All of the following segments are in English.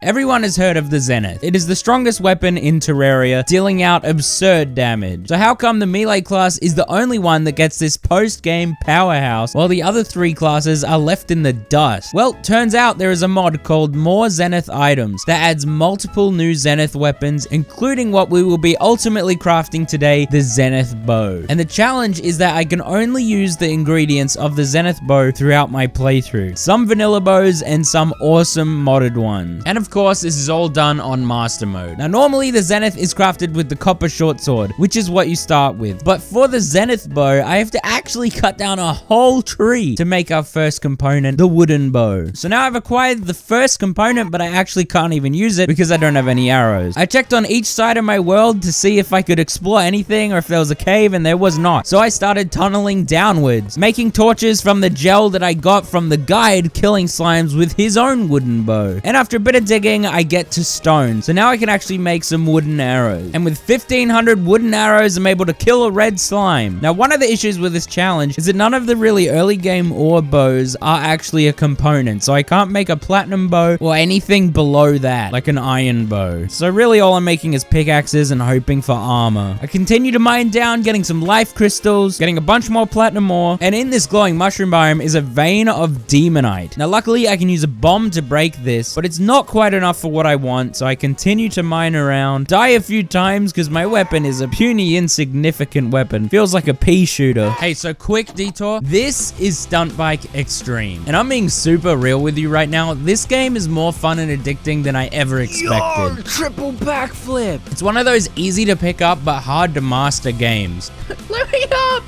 Everyone has heard of the Zenith. It is the strongest weapon in Terraria, dealing out absurd damage. So how come the melee class is the only one that gets this post-game powerhouse, while the other 3 classes are left in the dust? Well, turns out there is a mod called More Zenith Items that adds multiple new Zenith weapons, including what we will be ultimately crafting today, the Zenith BOW. And the challenge is that I can only use the ingredients of the Zenith BOW throughout my playthrough. Some vanilla bows and some awesome modded ones. And of course, this is all done on master mode. Now, normally the Zenith is crafted with the copper short sword, which is what you start with. But for the Zenith BOW, I have to actually cut down a whole tree to make our first component, the wooden bow. So now I've acquired the first component, but I actually can't even use it because I don't have any arrows. I checked on each side of my world to see if I could explore anything or if there was a cave, and there was not. So I started tunneling downwards, making torches from the gel that I got from the guide killing slimes with his own wooden bow. And after a bit of digging, I get to stone. So now I can actually make some wooden arrows. And with 1500 wooden arrows, I'm able to kill a red slime. Now, one of the issues with this challenge is that none of the really early game ore bows are actually a component. So I can't make a platinum bow or anything below that, like an iron bow. So really all I'm making is pickaxes and hoping for armor. I continue to mine down, getting some life crystals, getting a bunch more platinum ore, and in this glowing mushroom biome is a vein of demonite. Now luckily I can use a bomb to break this, but it's not quite enough for what I want, so I continue to mine around, die a few times because my weapon is a puny insignificant weapon. Feels like a pea shooter. Hey, so quick detour. This is Stunt Bike Extreme, and I'm being super real with you right now. This game is more fun and addicting than I ever expected. Yo, triple backflip. It's one of those easy to pick up but hard to master games. Let me up.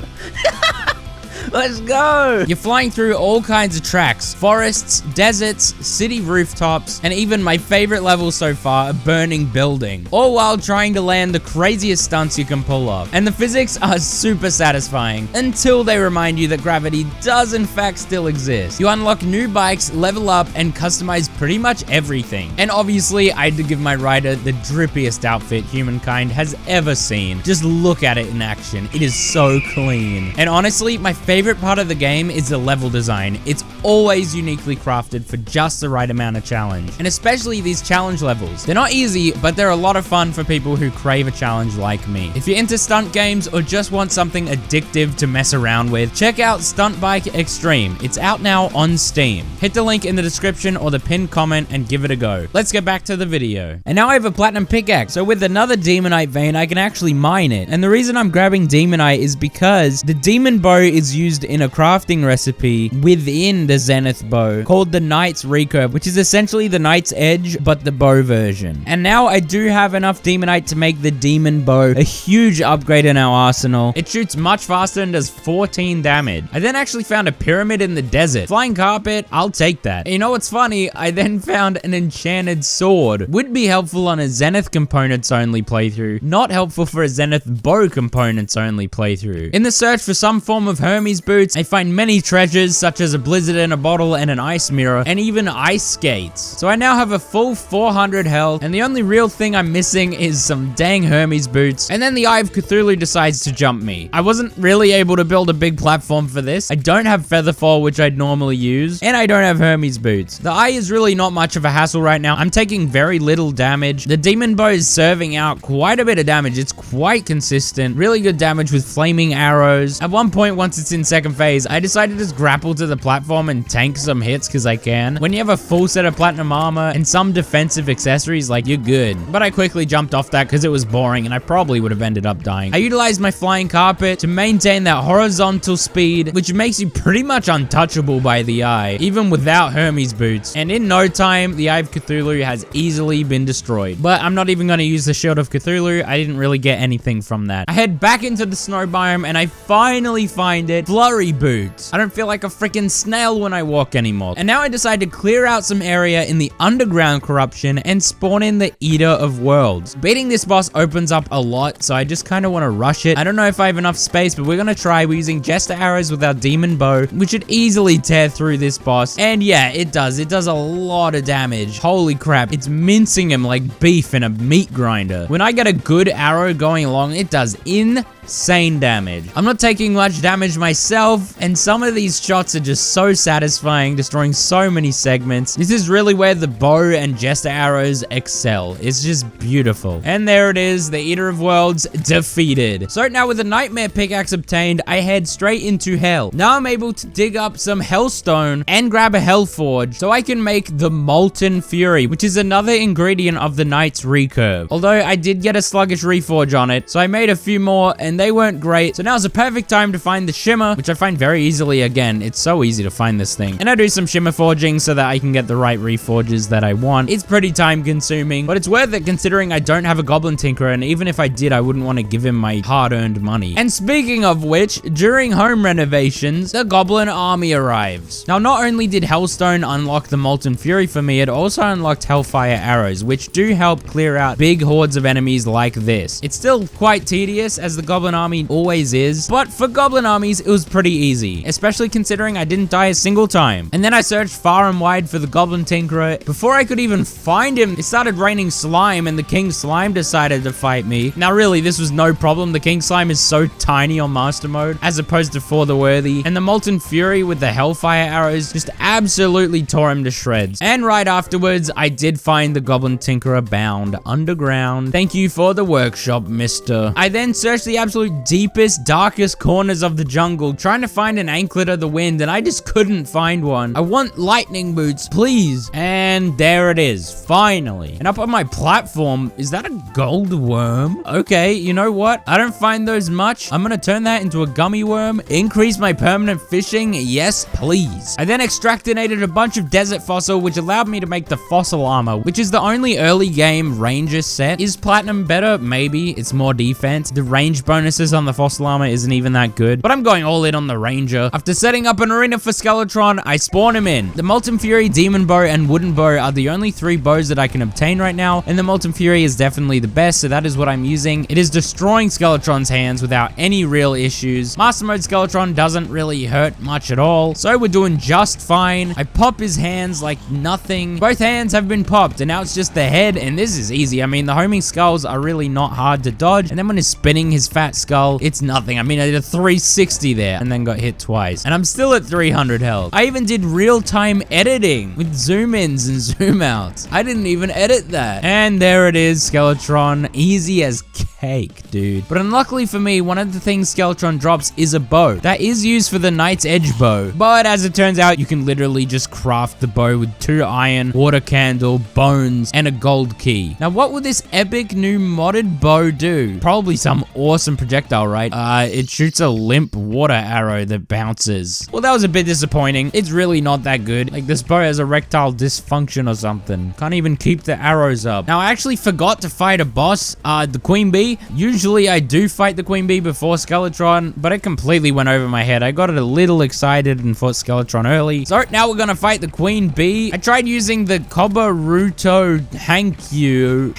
Let's go! You're flying through all kinds of tracks, forests, deserts, city rooftops, and even my favorite level so far, a burning building, all while trying to land the craziest stunts you can pull off. And the physics are super satisfying, until they remind you that gravity does in fact still exist. You unlock new bikes, level up, and customize pretty much everything. And obviously, I had to give my rider the drippiest outfit humankind has ever seen. Just look at it in action. It is so clean. And honestly, my favorite part of the game is the level design. It's always uniquely crafted for just the right amount of challenge. And especially these challenge levels. They're not easy, but they're a lot of fun for people who crave a challenge like me. If you're into stunt games or just want something addictive to mess around with, check out Stunt Bike Extreme. It's out now on Steam. Hit the link in the description or the pinned comment and give it a go. Let's get back to the video. And now I have a platinum pickaxe, so with another demonite vein, I can actually mine it. And the reason I'm grabbing demonite is because the demon bow is used in a crafting recipe within the Zenith BOW called the Knight's Recurve, which is essentially the Knight's Edge, but the bow version. And now I do have enough demonite to make the demon bow a huge upgrade in our arsenal. It shoots much faster and does 14 damage. I then actually found a pyramid in the desert. Flying carpet, I'll take that. And you know what's funny? I then found an enchanted sword. Would be helpful on a Zenith components only playthrough, not helpful for a Zenith BOW components only playthrough. In the search for some form of Hermes boots, I find many treasures such as a blizzard in a bottle and an ice mirror, and even ice skates. So I now have a full 400 health, and the only real thing I'm missing is some dang Hermes boots. And then the Eye of Cthulhu decides to jump me. I wasn't really able to build a big platform for this. I don't have Featherfall, which I'd normally use, and I don't have Hermes boots. The Eye is really not much of a hassle right now. I'm taking very little damage. The demon bow is serving out quite a bit of damage. It's quite consistent. Really good damage with flaming arrows. At one point, once it's in second phase, I decided to just grapple to the platform and tank some hits because I can. When you have a full set of platinum armor and some defensive accessories, like, you're good. But I quickly jumped off that because it was boring and I probably would have ended up dying. I utilized my flying carpet to maintain that horizontal speed, which makes you pretty much untouchable by the Eye, even without Hermes boots. And in no time, the Eye of Cthulhu has easily been destroyed. But I'm not even going to use the Shield of Cthulhu. I didn't really get anything from that. I head back into the snow biome and I finally find it. Flurry boots. I don't feel like a freaking snail when I walk anymore. And now I decide to clear out some area in the underground corruption and spawn in the Eater of Worlds. Beating this boss opens up a lot, so I just kind of want to rush it. I don't know if I have enough space, but we're going to try. We're using Jester arrows with our demon bow, which should easily tear through this boss. And yeah, it does. It does a lot of damage. Holy crap. It's mincing him like beef in a meat grinder. When I get a good arrow going along, it does insane insane damage. I'm not taking much damage myself, and some of these shots are just so satisfying, destroying so many segments. This is really where the bow and jester arrows excel. It's just beautiful. And there it is, the Eater of Worlds defeated. So now with the Nightmare Pickaxe obtained, I head straight into Hell. Now I'm able to dig up some Hellstone and grab a Hell Forge so I can make the Molten Fury, which is another ingredient of the Knight's Recurve. Although I did get a Sluggish Reforge on it, so I made a few more and they weren't great. So now's the perfect time to find the Shimmer, which I find very easily again. It's so easy to find this thing. And I do some Shimmer forging so that I can get the right Reforges that I want. It's pretty time consuming, but it's worth it considering I don't have a Goblin Tinkerer, and even if I did, I wouldn't want to give him my hard-earned money. And speaking of which, during home renovations, the Goblin Army arrives. Now, not only did Hellstone unlock the Molten Fury for me, it also unlocked Hellfire Arrows, which do help clear out big hordes of enemies like this. It's still quite tedious, as the Goblin Army always is, but for Goblin Armies, it was pretty easy, especially considering I didn't die a single time. And then I searched far and wide for the Goblin Tinkerer. Before I could even find him, it started raining slime, and the King Slime decided to fight me. Now, really, this was no problem. The King Slime is so tiny on Master Mode, as opposed to For the Worthy. And the Molten Fury with the Hellfire Arrows just absolutely tore him to shreds. And right afterwards, I did find the Goblin Tinkerer bound underground. Thank you for the workshop, mister. I then searched the absolute deepest, darkest corners of the jungle, trying to find an Anklet of the Wind, and I just couldn't find one. I want lightning boots, please. And there it is, finally. And up on my platform, is that a gold worm? Okay, you know what? I don't find those much. I'm gonna turn that into a gummy worm, increase my permanent fishing, yes, please. I then extractinated a bunch of desert fossil, which allowed me to make the fossil armor, which is the only early game ranger set. Is platinum better? Maybe. It's more defense. The range bonuses on the fossil armor isn't even that good, but I'm going all in on the ranger. After setting up an arena for Skeletron, I spawn him in. The Molten Fury, Demon Bow, and Wooden Bow are the only 3 bows that I can obtain right now, and the Molten Fury is definitely the best, so that is what I'm using. It is destroying Skeletron's hands without any real issues. Master Mode Skeletron doesn't really hurt much at all, so we're doing just fine. I pop his hands like nothing. Both hands have been popped, and now it's just the head, and this is easy. I mean, the homing skulls are really not hard to dodge, and then when he's spinning his fat skull, it's nothing. I mean, I did a 360 there, and then got hit twice, and I'm still at 300 health. I even did real-time editing with zoom-ins and zoom-outs. I didn't even edit that. And there it is, Skeletron. Easy as cake, dude. But unluckily for me, one of the things Skeletron drops is a bow. That is used for the Knight's Edge bow. But as it turns out, you can literally just craft the bow with 2 iron, water candle, bones, and a gold key. Now, what would this epic new modded bow do? Probably some awesome projectile, right? It shoots a limp water arrow that bounces. Well, that was a bit disappointing. It's really not that good. Like, this bow has erectile dysfunction or something. Can't even keep the arrows up. Now, I actually forgot to fight a boss, the Queen Bee. Usually, I do fight the Queen Bee before Skeletron, but it completely went over my head. I got a little excited and fought Skeletron early. So now we're gonna fight the Queen Bee. I tried using the Kobaruto Hankyu.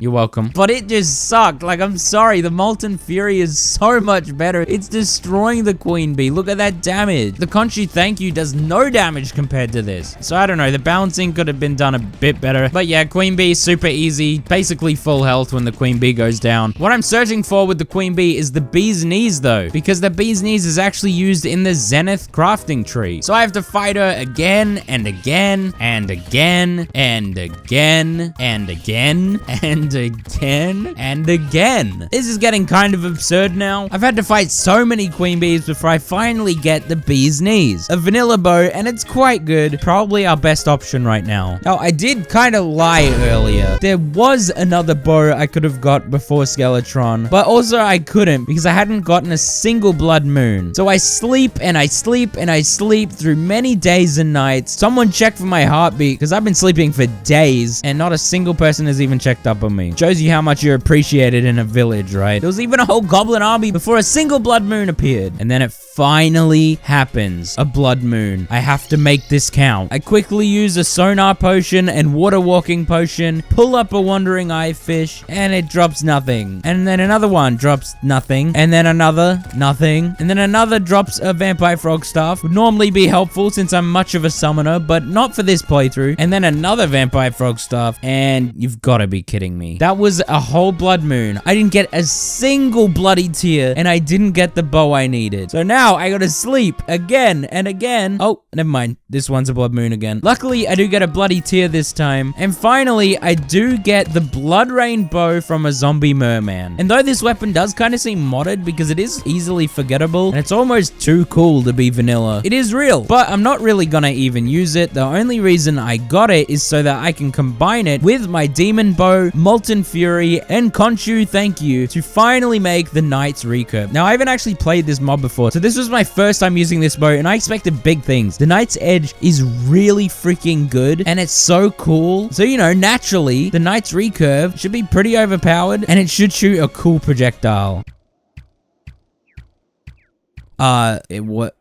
You're welcome. But it just sucked. Like, I'm sorry. The Molten Fury is so much better. It's destroying the Queen Bee. Look at that damage. The Conchi Thank You does no damage compared to this. So I don't know. The balancing could have been done a bit better. But yeah, Queen Bee, super easy. Basically full health when the Queen Bee goes down. What I'm searching for with the Queen Bee is the Bee's Knees, though, because the Bee's Knees is actually used in the Zenith crafting tree. So I have to fight her again and again and again and again and again and again and again. This is getting kind of absurd now. I've had to fight so many Queen Bees before I finally get the Bee's Knees. A vanilla bow, and it's quite good. Probably our best option right now. Now, I did kind of lie earlier. There was another bow I could have got before Skeletron, but also I couldn't because I hadn't gotten a single blood moon. So I sleep and I sleep and I sleep through many days and nights. Someone check for my heartbeat because I've been sleeping for days and not a single person has even checked up on me. Shows you how much you're appreciated in a village, right? There was even a whole goblin army before a single blood moon appeared. And then it finally happens. A blood moon. I have to make this count. I quickly use a sonar potion and water walking potion, pull up a wandering eye fish, and and it drops nothing. And then another one drops nothing. And then another, nothing. And then another drops a vampire frog staff. Would normally be helpful since I'm much of a summoner, but not for this playthrough. And then another vampire frog staff. And you've got to be kidding me. That was a whole blood moon. I didn't get a single bloody tear, and I didn't get the bow I needed. So now I gotta sleep again and again. Oh, never mind. This one's a blood moon again. Luckily, I do get a bloody tear this time. And finally, I do get the blood rain bow from a zombie merman. And though this weapon does kind of seem modded because it is easily forgettable, and it's almost too cool to be vanilla, it is real. But I'm not really gonna even use it. The only reason I got it is so that I can combine it with my demon bow, molten fury, and Khonshu thank you to finally make the knight's recurve. Now, I haven't actually played this mob before, so this was my first time using this bow, and I expected big things. The knight's edge is really freaking good, and it's so cool. So, you know, naturally, the knight's recurve should be pretty overpowered, and it should shoot a cool projectile.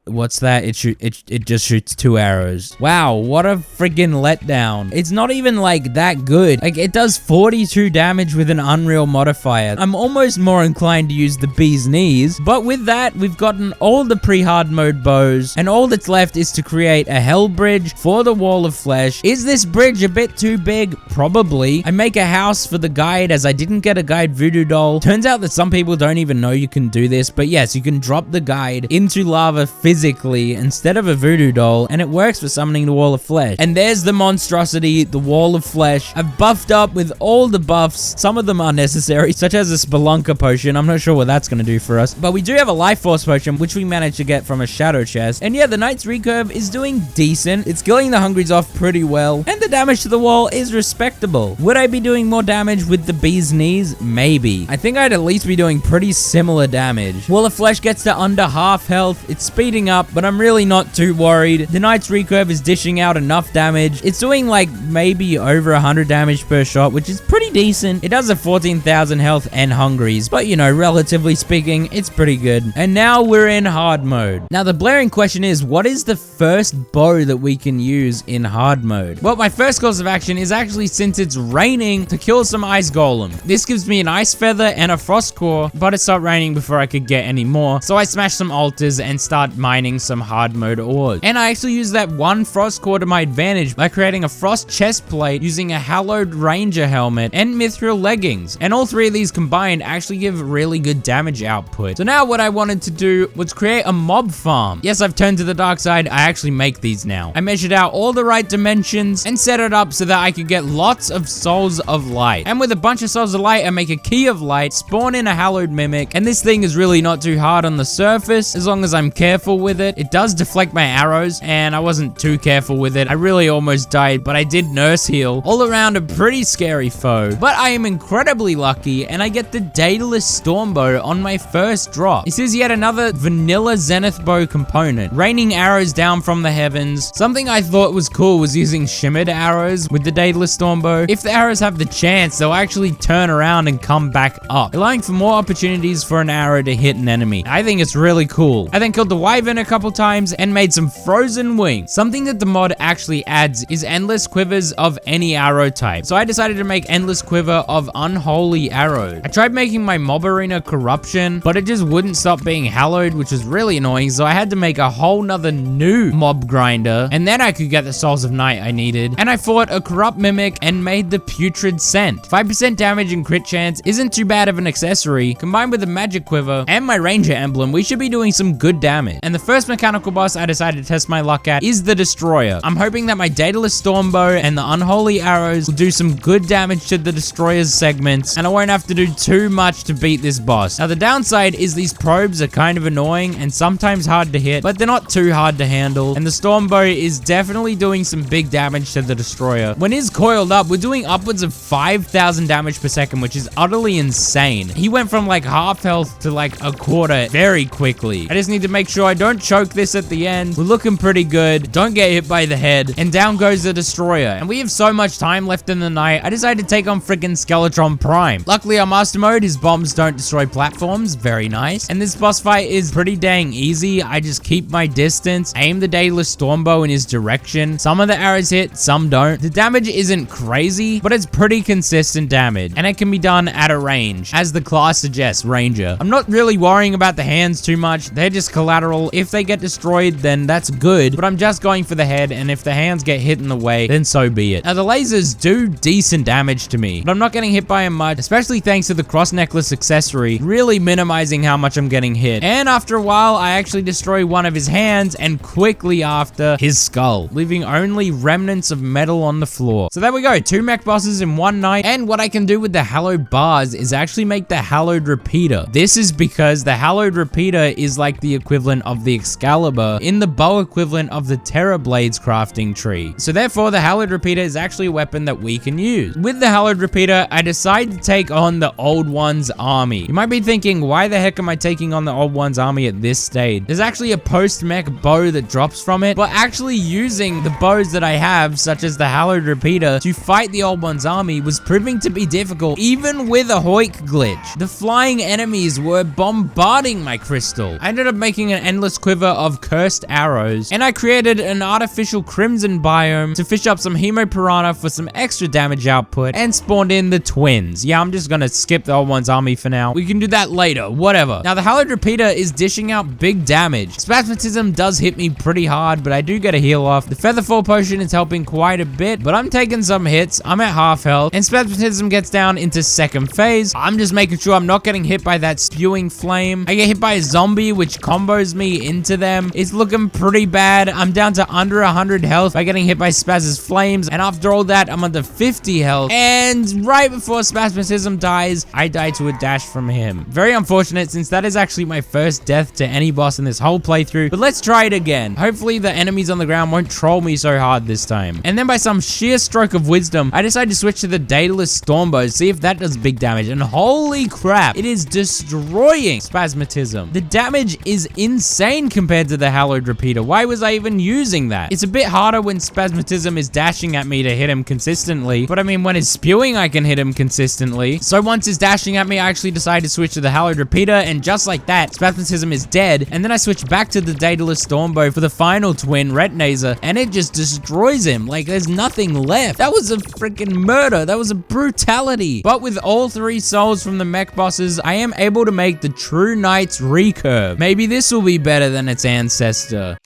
What's that? It just shoots 2 arrows. Wow, what a freaking letdown. It's not even like that good. Like, it does 42 damage with an unreal modifier. I'm almost more inclined to use the bee's knees, but with that, we've gotten all the pre-hard mode bows, and all that's left is to create a hell bridge for the wall of flesh. Is this bridge a bit too big? Probably. I make a house for the guide as I didn't get a guide voodoo doll. Turns out that some people don't even know you can do this, but yes, you can drop the guide into lava physically instead of a voodoo doll, and it works for summoning the wall of flesh. And there's the monstrosity, the wall of flesh. I've buffed up with all the buffs. Some of them are necessary, such as a spelunker potion. I'm not sure what that's going to do for us, but we do have a life force potion, which we managed to get from a shadow chest. And yeah, the knight's recurve is doing decent. It's killing the hungries off pretty well, and the damage to the wall is respectable. Would I be doing more damage with the bee's knees? Maybe. I think I'd at least be doing pretty similar damage. Wall of flesh gets to under half health. It's speeding up, but I'm really not too worried. The knight's recurve is dishing out enough damage. It's doing like maybe over 100 damage per shot, which is pretty decent. It does a 14,000 health and hungries, but you know, relatively speaking, it's pretty good. And now we're in hard mode. Now the blaring question is, what is the first bow that we can use in hard mode? Well, my first course of action is actually, since it's raining, to kill some ice golem. This gives me an ice feather and a frost core, but it stopped raining before I could get any more, so I smashed some altars and start mining some hard mode ores. And I actually used that one frost core to my advantage by creating a frost chest plate using a hallowed ranger helmet and mithril leggings. And all 3 of these combined actually give really good damage output. So now what I wanted to do was create a mob farm. Yes, I've turned to the dark side. I actually make these now. I measured out all the right dimensions and set it up so that I could get lots of souls of light. And with a bunch of souls of light, I make a key of light, spawn in a hallowed mimic, and this thing is really not too hard on the surface as long as I'm careful with it. It does deflect my arrows, and I wasn't too careful with it. I really almost died, but I did nurse heal. All around a pretty scary foe. But I am incredibly lucky, and I get the Daedalus Stormbow on my first drop. This is yet another vanilla Zenith bow component, raining arrows down from the heavens. Something I thought was cool was using shimmered arrows with the Daedalus Stormbow. If the arrows have the chance, they'll actually turn around and come back up, allowing for more opportunities for an arrow to hit an enemy. I think it's really cool. I then killed the wyvern a couple times and made some frozen wings. Something that the mod actually adds is endless quivers of any arrow type. So I decided to make endless quiver of unholy arrows. I tried making my mob arena corruption, but it just wouldn't stop being hallowed, which was really annoying. So I had to make a whole nother new mob grinder, and then I could get the souls of night I needed. And I fought a corrupt mimic and made the putrid scent. 5% damage and crit chance isn't too bad of an accessory. Combined with the magic quiver and my ranger emblem, we should be doing some good damage. And the first mechanical boss I decided to test my luck at is the Destroyer. I'm hoping that my Daedalus Stormbow and the Unholy Arrows will do some good damage to the Destroyer's segments, and I won't have to do too much to beat this boss. Now the downside is these probes are kind of annoying and sometimes hard to hit, but they're not too hard to handle, and the Stormbow is definitely doing some big damage to the Destroyer. When he's coiled up, we're doing upwards of 5,000 damage per second, which is utterly insane. He went from like half health to like a quarter very quickly. I just need to make sure I don't choke this at the end. We're looking pretty good. Don't get hit by the head. And down goes the Destroyer. And we have so much time left in the night. I decided to take on on freaking Skeletron Prime. Luckily on Master Mode, his bombs don't destroy platforms. Very nice. And this boss fight is pretty dang easy. I just keep my distance, aim the Daedalus Stormbow in his direction. Some of the arrows hit, some don't. The damage isn't crazy, but it's pretty consistent damage, and it can be done at a range, as the class suggests, Ranger. I'm not really worrying about the hands too much. They're just collateral. If they get destroyed, then that's good, but I'm just going for the head, and if the hands get hit in the way, then so be it. Now, the lasers do decent damage to me, but I'm not getting hit by them much, especially thanks to the cross necklace accessory, really minimizing how much I'm getting hit. And after a while, I actually destroy one of his hands, and quickly after, his skull, leaving only remnants of metal on the floor. So there we go, 2 mech bosses in one night, and what I can do with the hallowed bars is actually make the hallowed repeater. This is because the hallowed repeater is like the equivalent of the Excalibur in the bow equivalent of the Terra Blades crafting tree. So therefore, the hallowed repeater is actually a weapon that we can use. With the hallowed repeater, I decide to take on the Old One's army. You might be thinking, why the heck am I taking on the Old One's army at this stage? There's actually a post-mech bow that drops from it, but actually using the bows that I have, such as the hallowed repeater, to fight the Old One's army was proving to be difficult, even with a Hoik glitch. The flying enemies were bombarding my crystal. I ended up making an endless quiver of cursed arrows, and I created an artificial crimson biome to fish up some Hemopiranha for some extra damage output, and spawned in the twins. Yeah, I'm just gonna skip the Old One's army for now. We can do that later, whatever. Now, the hallowed repeater is dishing out big damage. Spasmatism does hit me pretty hard, but I do get a heal off. The Featherfall potion is helping quite a bit, but I'm taking some hits. I'm at half health, and Spasmatism gets down into second phase. I'm just making sure I'm not getting hit by that spewing flame. I get hit by a zombie, which combos me into them. It's looking pretty bad. I'm down to under 100 health by getting hit by Spaz's flames, and after all that, I'm under 50 health, and right before Spasmatism dies, I die to a dash from him. Very unfortunate, since that is actually my first death to any boss in this whole playthrough, but let's try it again. Hopefully the enemies on the ground won't troll me so hard this time. And then by some sheer stroke of wisdom, I decide to switch to the Daedalus Stormbow, see if that does big damage, and holy crap, it is destroying Spasmatism. The damage is insane compared to the hallowed repeater. Why was I even using that? It's a bit harder when Spasmatism is dashing at me to hit him consistently, but I mean, when it's spewing, I can hit him consistently. So once it's dashing at me, I actually decide to switch to the hallowed repeater, and just like that, Spasmatism is dead, and then I switch back to the Daedalus Stormbow for the final twin, Retinazer, and it just destroys him. Like, there's nothing left. That was a freaking murder. That was a brutality. But with all 3 souls from the mech bosses, I am able to make the True Knight's recurve. Maybe this will be better than its ancestor.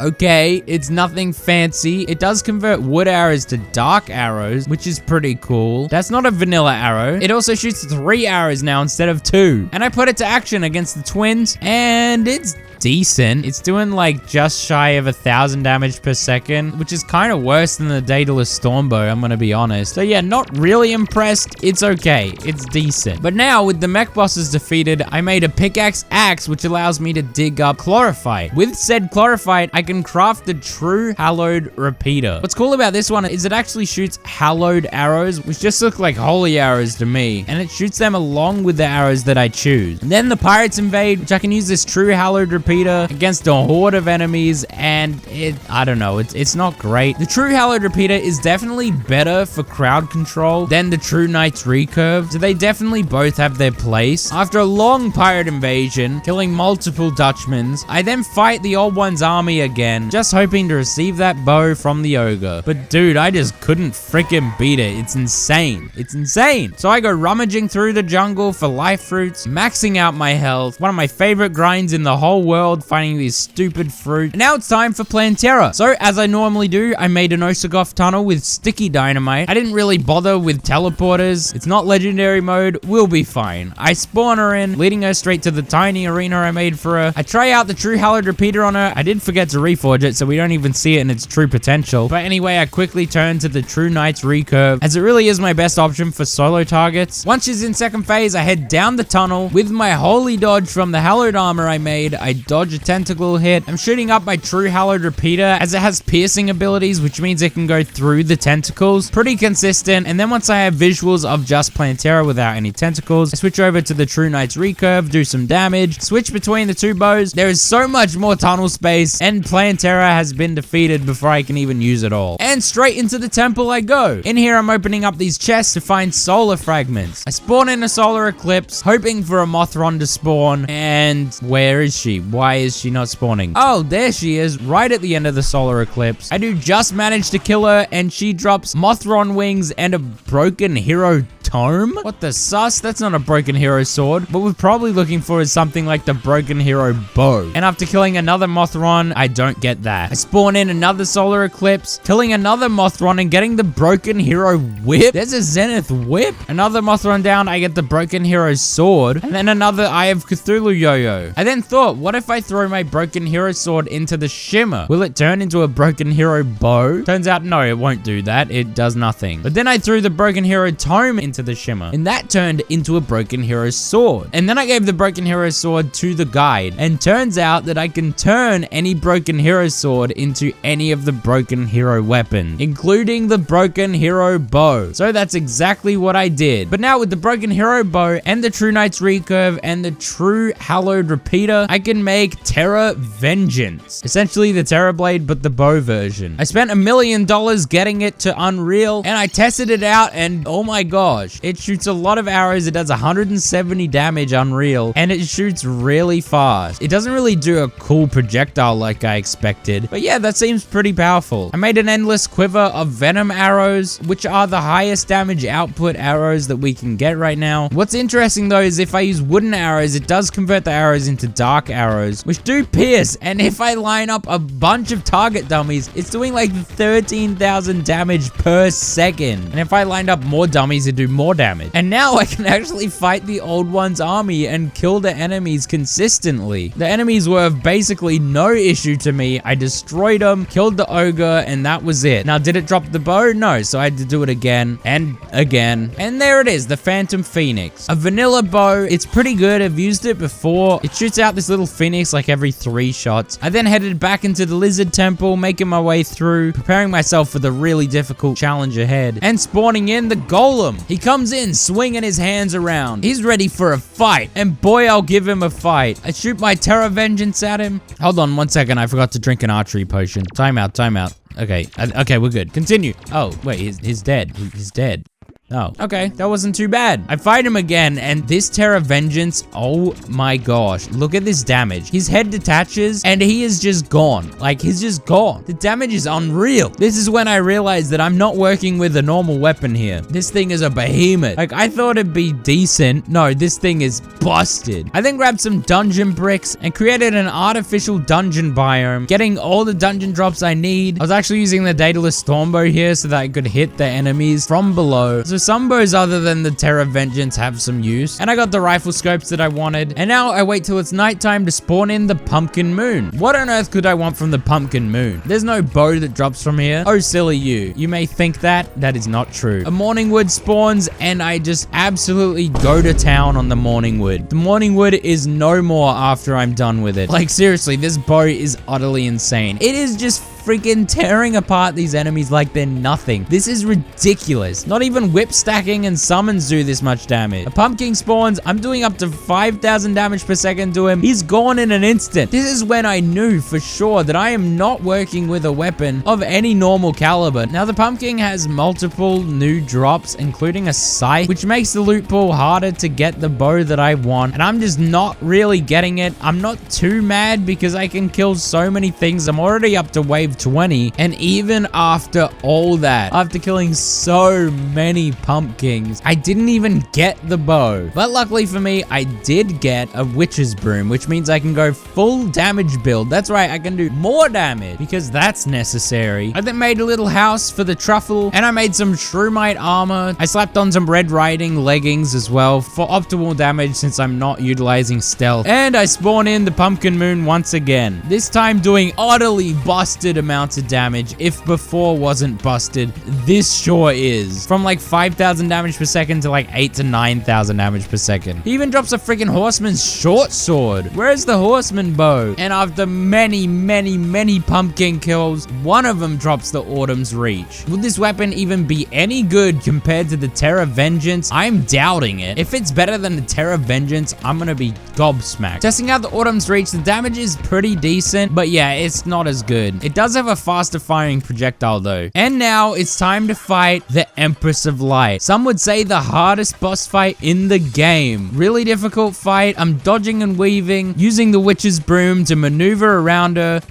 Okay, it's nothing fancy. It does convert wood arrows to dark arrows, which is pretty cool. That's not a vanilla arrow. It also shoots 3 arrows now instead of 2. And I put it to action against the twins, and it's decent. It's doing like just shy of 1,000 damage per second, which is kind of worse than the Daedalus Stormbow, I'm gonna be honest. So yeah, not really impressed. It's okay. It's decent. But now with the mech bosses defeated, I made a pickaxe axe, which allows me to dig up chlorophyte. With said chlorophyte, I can craft the true hallowed repeater. What's cool about this one is it actually shoots hallowed arrows, which just look like holy arrows to me, and it shoots them along with the arrows that I choose. And then the pirates invade, which I can use this true hallowed repeater against a horde of enemies, and I don't know, it's not great. The true hallowed repeater is definitely better for crowd control than the True Knight's recurve, so they definitely both have their place. After a long pirate invasion, killing multiple Dutchmans, I then fight the Old One's army again, just hoping to receive that bow from the ogre. But dude, I just couldn't freaking beat it. It's insane. It's insane. So I go rummaging through the jungle for life fruits, maxing out my health. One of my favorite grinds in the whole world, finding these stupid fruit. And now it's time for Plantera. So as I normally do, I made an Osagoth tunnel with sticky dynamite. I didn't really bother with teleporters. It's not legendary mode. We'll be fine. I spawn her in, leading her straight to the tiny arena I made for her. I try out the true hallowed repeater on her. I did forget to reforge it, so we don't even see it in its true potential. But anyway, I quickly turn to the True Knight's recurve, as it really is my best option for solo targets. Once she's in second phase, I head down the tunnel with my holy dodge from the hallowed armor I made. I dodge a tentacle hit. I'm shooting up my true hallowed repeater, as it has piercing abilities, which means it can go through the tentacles. Pretty consistent. And then once I have visuals of just Plantera without any tentacles, I switch over to the True Knight's recurve, do some damage, switch between the 2 bows. There is so much more tunnel space, and Clan Terra has been defeated before I can even use it all. And straight into the temple I go. In here, I'm opening up these chests to find solar fragments. I spawn in a solar eclipse, hoping for a Mothron to spawn. And where is she? Why is she not spawning? Oh, there she is, right at the end of the solar eclipse. I do just manage to kill her, and she drops Mothron wings and a broken hero tome? What the sus? That's not a broken hero sword. What we're probably looking for is something like the broken hero bow. And after killing another Mothron, I don't get that. I spawn in another solar eclipse, killing another Mothron and getting the broken hero whip. There's a Zenith whip. Another Mothron down, I get the broken hero sword. And then another Eye of Cthulhu yo-yo. I then thought, what if I throw my broken hero sword into the shimmer? Will it turn into a broken hero bow? Turns out, no, it won't do that. It does nothing. But then I threw the broken hero tome into the shimmer, and that turned into a broken hero sword. And then I gave the broken hero sword to the guide, and turns out that I can turn any broken hero sword into any of the broken hero weapons, including the broken hero bow. So that's exactly what I did. But now with the broken hero bow and the True Knight's recurve and the True Hallowed repeater, I can make Terra Vengeance. Essentially the Terra Blade, but the bow version. I spent $1 million getting it to Unreal, and I tested it out, and oh my gosh, it shoots a lot of arrows. It does 170 damage Unreal, and it shoots really fast. It doesn't really do a cool projectile like I expected, but yeah, that seems pretty powerful. I made an endless quiver of venom arrows, which are the highest damage output arrows that we can get right now. What's interesting though is if I use wooden arrows, it does convert the arrows into dark arrows, which do pierce, and if I line up a bunch of target dummies, it's doing like 13,000 damage per second. And if I lined up more dummies, it'd do more damage. And now I can actually fight the old one's army and kill the enemies consistently. The enemies were of basically no issue to me. I destroyed them, killed the ogre, and that was it. Now, did it drop the bow? No, so I had to do it again and again. And there it is, the Phantom Phoenix. A vanilla bow. It's pretty good. I've used it before. It shoots out this little phoenix like every 3 shots. I then headed back into the Lizard Temple, making my way through, preparing myself for the really difficult challenge ahead, and spawning in the Golem. He comes in swinging his hands around. He's ready for a fight, and boy, I'll give him a fight. I shoot my Terra Vengeance at him. Hold on 1 second, I forgot to drink an archery potion. Timeout, timeout. Okay, okay, we're good. Continue. Oh, wait, he's dead. He's dead. Oh, okay, that wasn't too bad. I fight him again, and this Terra Vengeance, oh my gosh, look at this damage. His head detaches, and he is just gone. Like, he's just gone. The damage is unreal. This is when I realized that I'm not working with a normal weapon here. This thing is a behemoth. Like, I thought it'd be decent. No, this thing is busted. I then grabbed some dungeon bricks and created an artificial dungeon biome, getting all the dungeon drops I need. I was actually using the Daedalus Stormbow here so that I could hit the enemies from below. So some bows other than the Terra Vengeance have some use, and I got the rifle scopes that I wanted, and now I wait till it's nighttime to spawn in the Pumpkin Moon. What on earth could I want from the Pumpkin Moon? There's no bow that drops from here. Oh, silly you. You may think that. That is not true. A Morningwood spawns, and I just absolutely go to town on the Morningwood. The Morningwood is no more after I'm done with it. Like, seriously, this bow is utterly insane. It is just freaking tearing apart these enemies like they're nothing. This is ridiculous. Not even whip stacking and summons do this much damage. A pumpkin spawns, I'm doing up to 5,000 damage per second to him. He's gone in an instant. This is when I knew for sure that I am not working with a weapon of any normal caliber. Now the pumpkin has multiple new drops, including a scythe, which makes the loot pool harder to get the bow that I want, and I'm just not really getting it. I'm not too mad because I can kill so many things. I'm already up to wave 20, and even after all that, after killing so many pumpkins, I didn't even get the bow. But luckily for me, I did get a witch's broom, which means I can go full damage build. That's right, I can do more damage because that's necessary. I then made a little house for the truffle, and I made some shroomite armor. I slapped on some red riding leggings as well for optimal damage since I'm not utilizing stealth, and I spawn in the Pumpkin Moon once again, this time doing utterly busted amounts of damage. If before wasn't busted, this sure is. From like 5,000 damage per second to like 8 to 9,000 damage per second. He even drops a freaking horseman's short sword. Where's the horseman bow? And after many pumpkin kills, one of them drops the Autumn's Reach. Will this weapon even be any good compared to the Terra Vengeance? I'm doubting it. If it's better than the Terra Vengeance, I'm gonna be gobsmacked. Testing out the Autumn's Reach, the damage is pretty decent, but yeah, it's not as good. It does have a faster firing projectile though. And now it's time to fight the Empress of Light. Some would say the hardest boss fight in the game. Really difficult fight. I'm dodging and weaving, using the witch's broom to maneuver around her.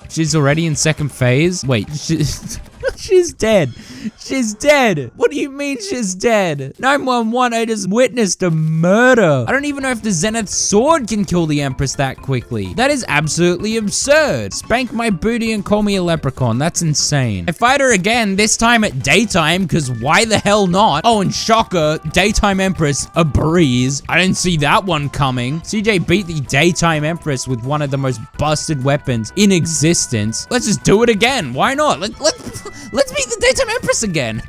She's already in second phase. Wait, she's dead. She's dead. What do you mean she's dead? 911, I just witnessed a murder. I don't even know if the Zenith sword can kill the Empress that quickly. That is absolutely absurd. Spank my booty and call me a leprechaun. That's insane. I fight her again, this time at daytime, because why the hell not? Oh, and shocker, daytime Empress, a breeze. I didn't see that one coming. CJ beat the daytime Empress with one of the most busted weapons in existence. Let's just do it again. Why not? Let's beat the daytime Empress again.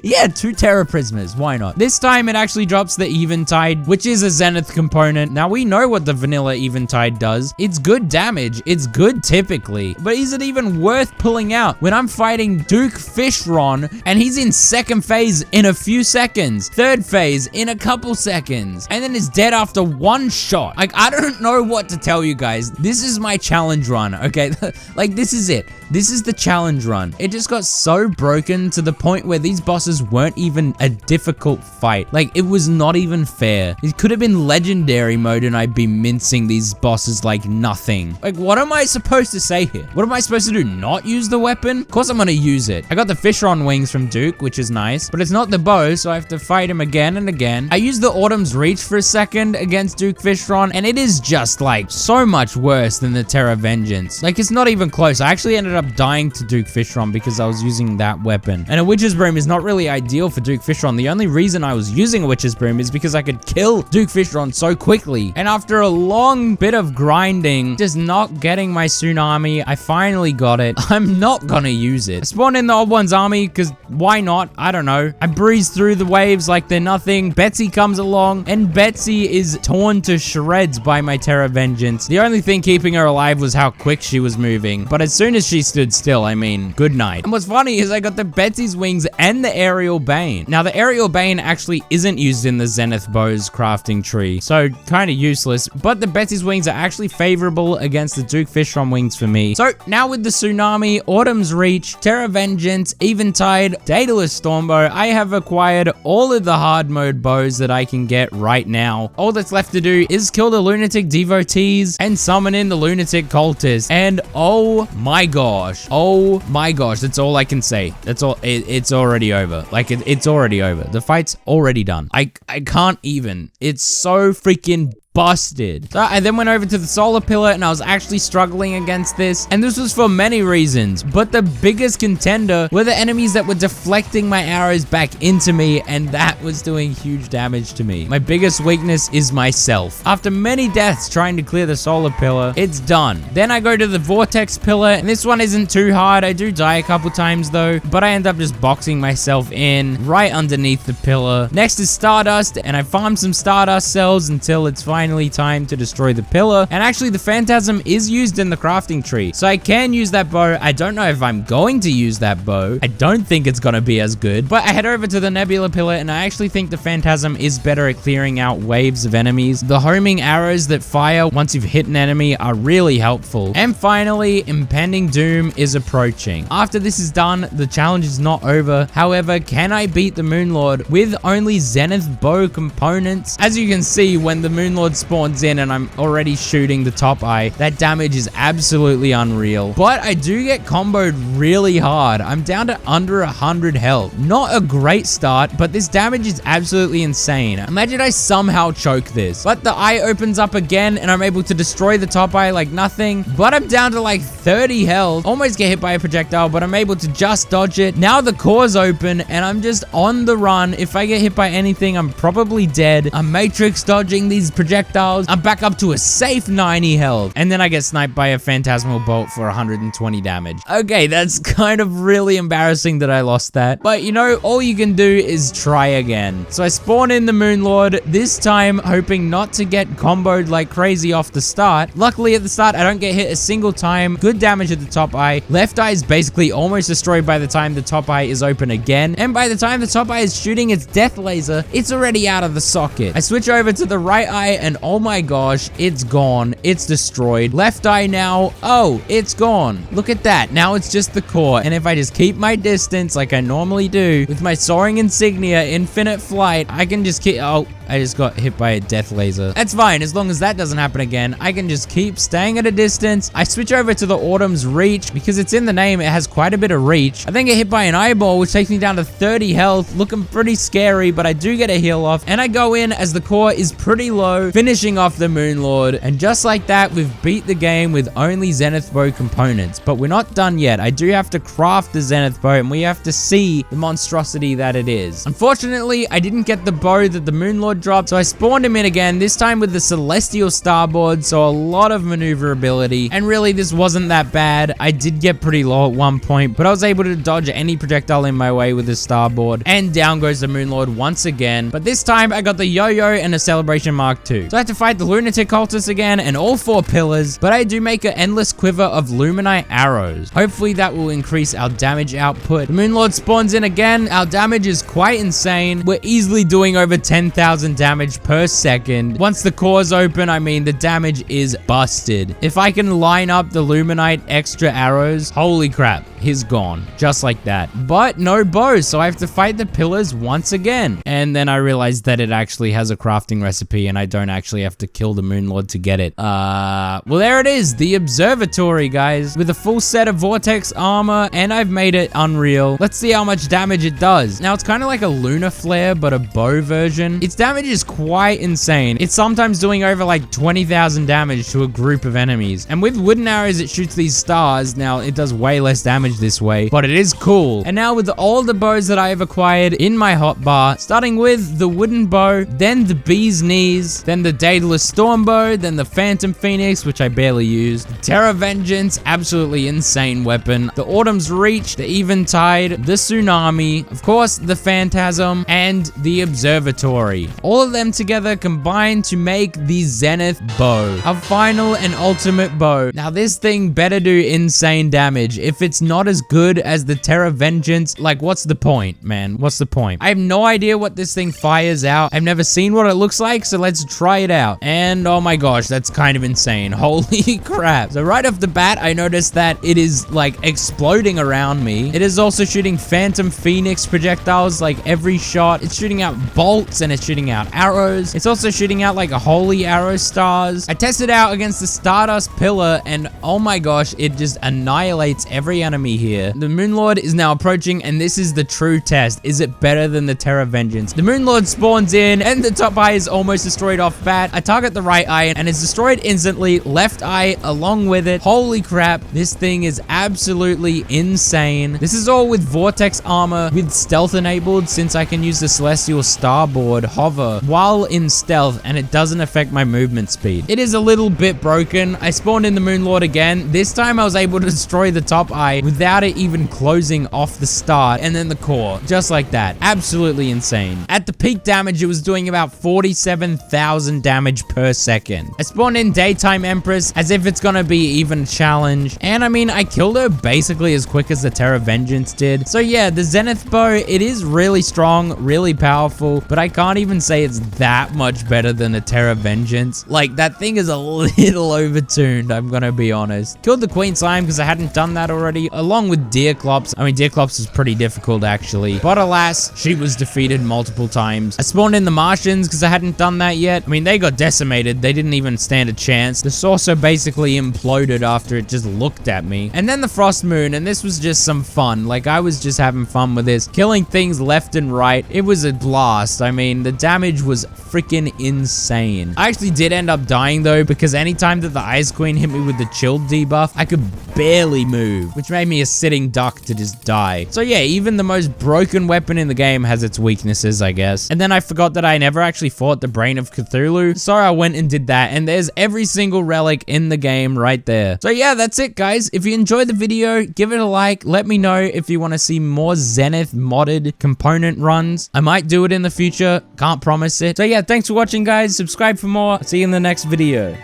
Yeah, 2 Terra Prismas, why not? This time it actually drops the Eventide, which is a Zenith component. Now we know what the vanilla Eventide does. It's good damage, it's good typically, but is it even worth pulling out when I'm fighting Duke Fishron and he's in second phase in a few seconds, third phase in a couple seconds, and then is dead after one shot? Like, I don't know what to tell you guys. This is my challenge run, okay? Like, this is it. This is the challenge run. It just got so broken to the point where these bosses weren't even a difficult fight. Like, it was not even fair. It could have been legendary mode and I'd be mincing these bosses like nothing. Like, what am I supposed to say here? What am I supposed to do? Not use the weapon? Of course I'm gonna use it. I got the Fishron wings from Duke, which is nice, but it's not the bow, so I have to fight him again and again. I used the Autumn's Reach for a second against Duke Fishron, and it is just like so much worse than the Terra Vengeance. Like, it's not even close. I actually ended up dying to Duke Fishron because I was using that weapon. And a Witch's Broom is not really ideal for Duke Fishron. The only reason I was using a Witch's Broom is because I could kill Duke Fishron so quickly. And after a long bit of grinding, just not getting my tsunami, I finally got it. I'm not gonna use it. I spawned in the Old One's army because why not? I don't know. I breeze through the waves like they're nothing. Betsy comes along and Betsy is torn to shreds by my Terra Vengeance. The only thing keeping her alive was how quick she was moving. But as soon as she stood still, I mean, good night. And what's funny is I got the Betsy's wings and the Aerial Bane. Now, the Aerial Bane actually isn't used in the Zenith Bow's crafting tree, so kind of useless, but the Betsy's wings are actually favorable against the Duke Fishron wings for me. So now with the Tsunami, Autumn's Reach, Terra Vengeance, Eventide, Daedalus Stormbow, I have acquired all of the hard mode bows that I can get right now. All that's left to do is kill the Lunatic Devotees and summon in the Lunatic Cultists. And oh my gosh, that's all I can say. That's all. It's already over. Like, it's already over. The fight's already done. I can't even. It's so freaking busted. So I then went over to the solar pillar and I was actually struggling against this, and this was for many reasons, but the biggest contender were the enemies that were deflecting my arrows back into me, and that was doing huge damage to me. My biggest weakness is myself. After many deaths trying to clear the solar pillar, it's done. Then I go to the vortex pillar, and this one isn't too hard. I do die a couple times though, but I end up just boxing myself in right underneath the pillar. Next is Stardust, and I farm some Stardust cells until it's finally time to destroy the pillar. And actually the Phantasm is used in the crafting tree, so I can use that bow. I don't know if I'm going to use that bow. I don't think it's gonna be as good, but I head over to the Nebula pillar, and I actually think the Phantasm is better at clearing out waves of enemies. The homing arrows that fire once you've hit an enemy are really helpful. And finally, Impending Doom is approaching. After this is done, the challenge is not over. However, can I beat the Moonlord with only Zenith bow components? As you can see, when the Moonlord spawns in and I'm already shooting the top eye, that damage is absolutely unreal. But I do get comboed really hard. I'm down to under 100 health. Not a great start, but this damage is absolutely insane. Imagine I somehow choke this. But the eye opens up again and I'm able to destroy the top eye like nothing. But I'm down to like 30 health. Almost get hit by a projectile, but I'm able to just dodge it. Now the core's open and I'm just on the run. If I get hit by anything, I'm probably dead. I'm matrix dodging these projectiles projectiles, I'm back up to a safe 90 health. And then I get sniped by a phantasmal bolt for 120 damage. Okay, that's kind of really embarrassing that I lost that. But you know, all you can do is try again. So I spawn in the Moon Lord, this time hoping not to get comboed like crazy off the start. Luckily at the start, I don't get hit a single time. Good damage at the top eye. Left eye is basically almost destroyed by the time the top eye is open again. And by the time the top eye is shooting its death laser, it's already out of the socket. I switch over to the right eye and oh my gosh, it's gone. It's destroyed. Left eye now, oh, it's gone. Look at that. Now it's just the core. And if I just keep my distance like I normally do with my soaring insignia, infinite flight, I can just keep, oh, I just got hit by a death laser. That's fine. As long as that doesn't happen again, I can just keep staying at a distance. I switch over to the Autumn's Reach because it's in the name. It has quite a bit of reach. I then get hit by an eyeball, which takes me down to 30 health. Looking pretty scary, but I do get a heal off. And I go in as the core is pretty low, finishing off the Moon Lord. And just like that, we've beat the game with only Zenith Bow components. But we're not done yet. I do have to craft the Zenith Bow, and we have to see the monstrosity that it is. Unfortunately, I didn't get the bow that the Moon Lord dropped, so I spawned him in again, this time with the Celestial Starboard, so a lot of maneuverability, and really this wasn't that bad. I did get pretty low at one point, but I was able to dodge any projectile in my way with the Starboard, and down goes the Moon Lord once again, but this time I got the Yo-Yo and a Celebration Mark II. So I had to fight the Lunatic Cultist again, and all 4 pillars, but I do make an endless quiver of Luminite arrows. Hopefully that will increase our damage output. The Moon Lord spawns in again, our damage is quite insane. We're easily doing over 10,000 damage per second. Once the core's open, I mean, the damage is busted. If I can line up the Luminite extra arrows, holy crap, he's gone. Just like that. But no bow, so I have to fight the pillars once again. And then I realized that it actually has a crafting recipe and I don't actually have to kill the Moon Lord to get it. Well, there it is, the observatory, guys, with a full set of vortex armor, and I've made it unreal. Let's see how much damage it does. Now, it's kind of like a lunar flare, but a bow version. Its damage is quite insane. It's sometimes doing over like 20,000 damage to a group of enemies. And with wooden arrows, it shoots these stars. Now, it does way less damage this way, but it is cool. And now with all the bows that I have acquired in my hotbar, starting with the wooden bow, then the bee's knees, then the Daedalus storm bow, then the Phantom Phoenix, which I barely used, the Terra Vengeance, absolutely insane weapon, the Autumn's Reach, the Eventide, the Tsunami, of course, the Phantasm, and the Observatory. All of them together combine to make the Zenith Bow, our final and ultimate bow. Now, this thing better do insane damage. If it's not as good as the Terra Vengeance, like, what's the point, man? What's the point? I have no idea what this thing fires out. I've never seen what it looks like, so let's try it out. And oh my gosh, that's kind of insane. Holy crap. So right off the bat, I noticed that it is like exploding around me. It is also shooting Phantom Phoenix projectiles like every shot. It's shooting out bolts and it's shooting out arrows. It's also shooting out like holy arrow stars. I tested out against the Stardust Pillar and oh my gosh, it just annihilates every enemy here. The Moon Lord is now approaching and this is the true test. Is it better than the Terra Vengeance? The Moon Lord spawns in and the top eye is almost destroyed off bat. I target the right eye and it's destroyed instantly. Left eye along with it. Holy crap, this thing is absolutely insane. This is all with vortex armor with stealth enabled since I can use the Celestial Starboard hover while in stealth and it doesn't affect my movement speed. It is a little bit broken. I spawned in the Moon Lord again. This time I was able to destroy the top eye without it even closing off the start and then the core. Just like that. Absolutely insane. At the peak damage, it was doing about 47,000 damage per second. I spawned in Daytime Empress as if it's gonna be even a challenge. And I mean, I killed her basically as quick as the Terra Vengeance did. So yeah, the Zenith Bow, it is really strong, really powerful, but I can't even say it's that much better than the Terra Vengeance. Like, that thing is a little overtuned, I'm gonna be honest. Killed the Queen Slime because I hadn't done that already, along with Deerclops. I mean, Deerclops is pretty difficult actually, but alas, she was defeated multiple times. I spawned in the Martians because I hadn't done that yet. I mean, they got decimated. They didn't even stand a chance. The Saucer basically imploded after it just looked at me. And then the Frost Moon, and this was just some fun. Like, I was just having fun with this, killing things left and right. It was a blast. I mean, the damage damage was freaking insane. I actually did end up dying though, because anytime that the Ice Queen hit me with the chill debuff, I could barely move, which made me a sitting duck to just die. So yeah, even the most broken weapon in the game has its weaknesses, I guess. And then I forgot that I never actually fought the Brain of Cthulhu, so I went and did that, and there's every single relic in the game right there. So yeah, that's it guys. If you enjoyed the video, give it a like. Let me know if you want to see more Zenith modded component runs. I might do it in the future, can't promise it. So yeah, thanks for watching guys. Subscribe for more. See you in the next video.